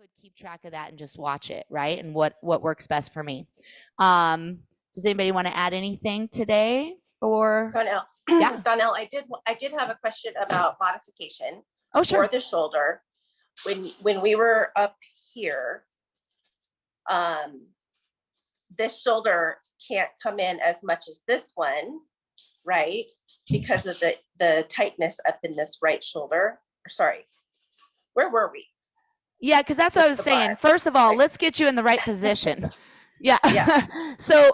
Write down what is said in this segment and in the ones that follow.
could keep track of that and just watch it, right? And what works best for me. Does anybody want to add anything today for Donnell? Yeah. Donnell, I did have a question about modification sure. for the shoulder. When we were up here, this shoulder can't come in as much as this one, right? Because of the tightness up in this right shoulder. Sorry, where were we? Yeah, because that's what I was saying. Bar. First of all, let's get you in the right position. Yeah. So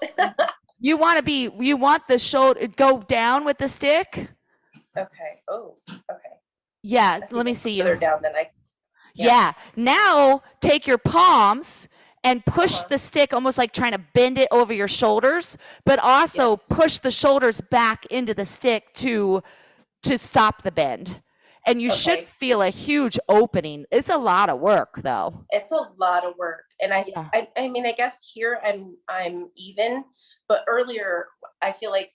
you want the shoulder go down with the stick. Okay. Oh, okay. Yeah. Let me see you. Further down than I. Yeah. Now take your palms and push the stick, almost like trying to bend it over your shoulders, but also push the shoulders back into the stick to stop the bend. And you should feel a huge opening. It's a lot of work, though. It's a lot of work, and I mean, I guess here I'm even, but earlier I feel like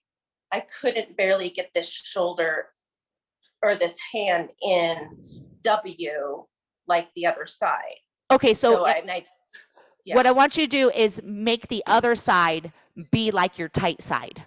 I couldn't barely get this shoulder or this hand in W like the other side. Okay, so what I want you to do is make the other side be like your tight side.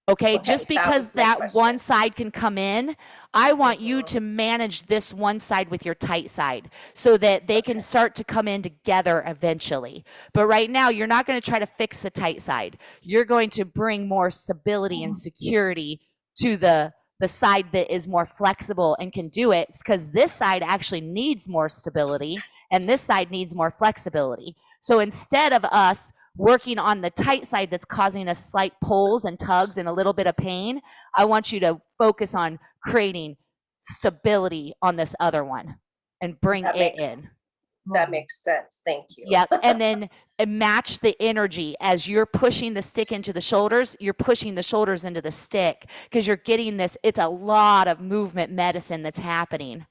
Okay, just because that one side can come in, I want you to manage this one side with your tight side so that they can start to come in together eventually. But right now, you're not going to try to fix the tight side. You're going to bring more stability and security to the side that is more flexible and can do it, because this side actually needs more stability and this side needs more flexibility. So instead of us working on the tight side that's causing us slight pulls and tugs and a little bit of pain, I want you to focus on creating stability on this other one and bring it in. That makes sense. Thank you. Yep. And then match the energy as you're pushing the stick into the shoulders, you're pushing the shoulders into the stick, because you're getting this. It's a lot of movement medicine that's happening.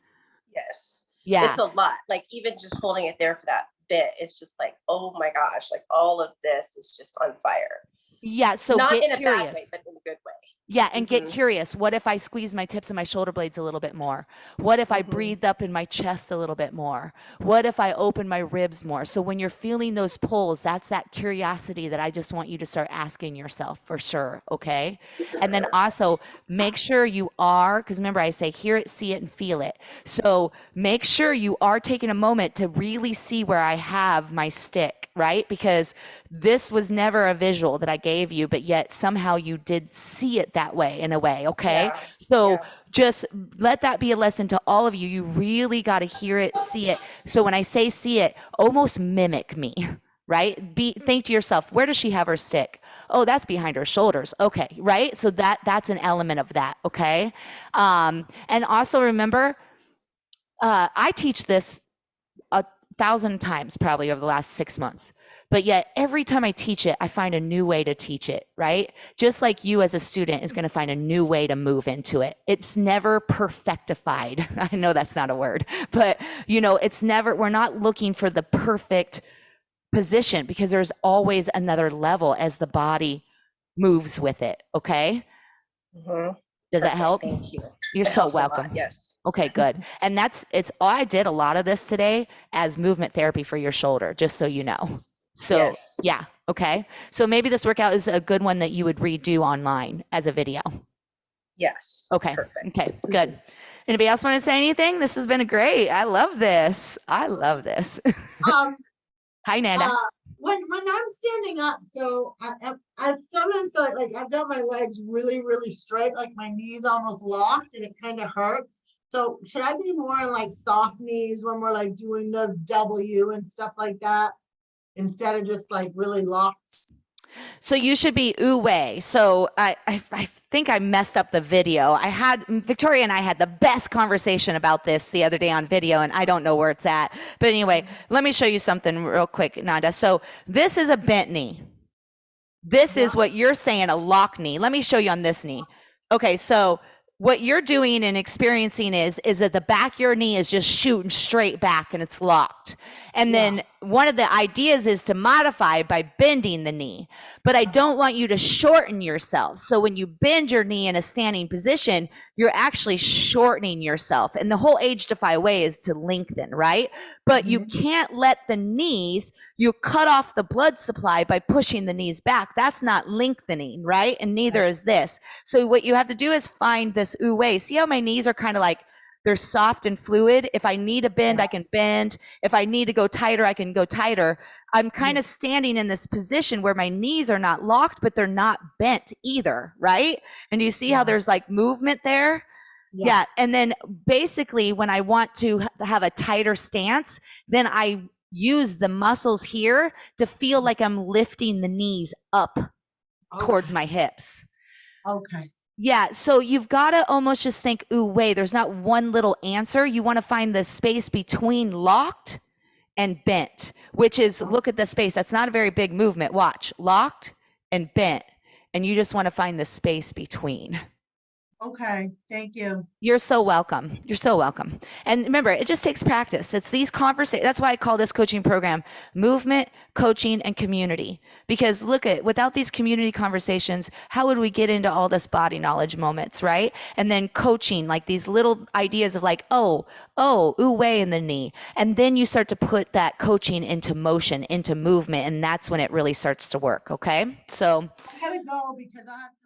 Yes. Yeah. It's a lot. Like even just holding it there for that bit, it's just like, oh my gosh, like all of this is just on fire. Yeah. So not get in a curious. bad way, but in a good way. Yeah, and get curious. What if I squeeze my tips of my shoulder blades a little bit more? What if I breathe up in my chest a little bit more? What if I open my ribs more? So when you're feeling those pulls, that's that curiosity that I just want you to start asking yourself for sure, okay? And then also make sure you are, because remember I say hear it, see it, and feel it. So make sure you are taking a moment to really see where I have my stick, right? Because this was never a visual that I gave you, but yet somehow you did see it that way in a way, okay? Yeah. So just let that be a lesson to all of you. You really got to hear it, see it. So when I say see it, almost mimic me, right? Think to yourself, where does she have her stick? Oh, that's behind her shoulders. Okay, right? So that's an element of that, okay? And also remember, I teach this 1,000 times probably over the last 6 months. But yet every time I teach it, I find a new way to teach it, right? Just like you as a student is going to find a new way to move into it. It's never perfectified. I know that's not a word, but it's never, we're not looking for the perfect position, because there's always another level as the body moves with it, okay? Does that help? Thank you. You're so welcome. Yes. Okay, good. And I did a lot of this today as movement therapy for your shoulder, just so you know. So yeah, okay. So maybe this workout is a good one that you would redo online as a video. Yes. Okay. Perfect. Okay, good. Anybody else want to say anything? This has been great. I love this. Hi, Nanda. When I'm standing up, so I sometimes feel like I've got my legs really, really straight, like my knees almost locked, and it kind of hurts. So should I be more like soft knees when we're like doing the W and stuff like that, instead of just like really locked? So you should be Wu Wei. So I think I messed up the video. Victoria and I had the best conversation about this the other day on video, and I don't know where it's at. But anyway, let me show you something real quick, Nanda. So this is a bent knee. This is what you're saying, a lock knee. Let me show you on this knee. Okay, so what you're doing and experiencing is that the back of your knee is just shooting straight back and it's locked. And then one of the ideas is to modify by bending the knee. But I don't want you to shorten yourself. So when you bend your knee in a standing position, you're actually shortening yourself. And the whole age defy way is to lengthen, right? But you can't let the knees, you cut off the blood supply by pushing the knees back. That's not lengthening, right? And neither is this. So what you have to do is find this Wu Wei. See how my knees are kind of like, they're soft and fluid. If I need a bend, I can bend. If I need to go tighter, I can go tighter. I'm kind of standing in this position where my knees are not locked, but they're not bent either, right? And do you see how there's like movement there? Yeah. And then basically when I want to have a tighter stance, then I use the muscles here to feel like I'm lifting the knees up towards my hips. Okay. Yeah, so you've got to almost just think, ooh, wait, there's not one little answer. You want to find the space between locked and bent, which is, look at the space. That's not a very big movement. Watch, locked and bent. And you just want to find the space between. Okay, thank you. You're so welcome. You're so welcome. And remember, it just takes practice. It's these conversations. That's why I call this coaching program movement, coaching, and community. Because look at, without these community conversations, how would we get into all this body knowledge moments, right? And then coaching, like these little ideas of like, Wu Wei in the knee. And then you start to put that coaching into motion, into movement, and that's when it really starts to work, okay? So I gotta go because I have to